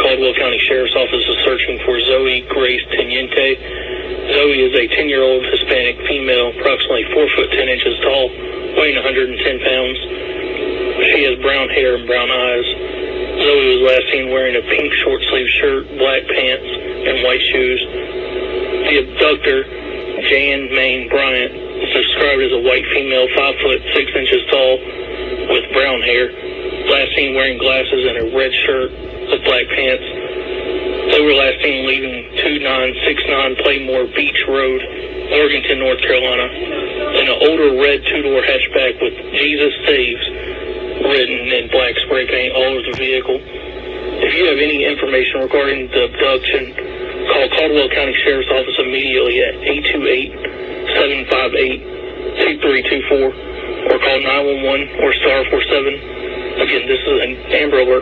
Caldwell County Sheriff's Office is searching for Zoe Grace Teniente. Zoe is a 10-year-old Hispanic female, approximately 4 foot 10 inches tall, weighing 110 pounds. She has brown hair and brown eyes. Zoe was last seen wearing a pink short-sleeved shirt, black pants, and white shoes. The abductor, Jan Maine Bryant, is described as a white female, 5 foot 6 inches tall, with brown hair, last seen wearing glasses and a red shirt with black pants. They were last seen leaving 2969 Playmore Beach Road, Morganton, North Carolina, in an older red two-door hatchback with Jesus Saves written in black spray paint all over the vehicle. If you have any information regarding the abduction, call Caldwell County Sheriff's Office immediately at 828-758-2324 or call 911 or star 47. Again, this is an Amber Alert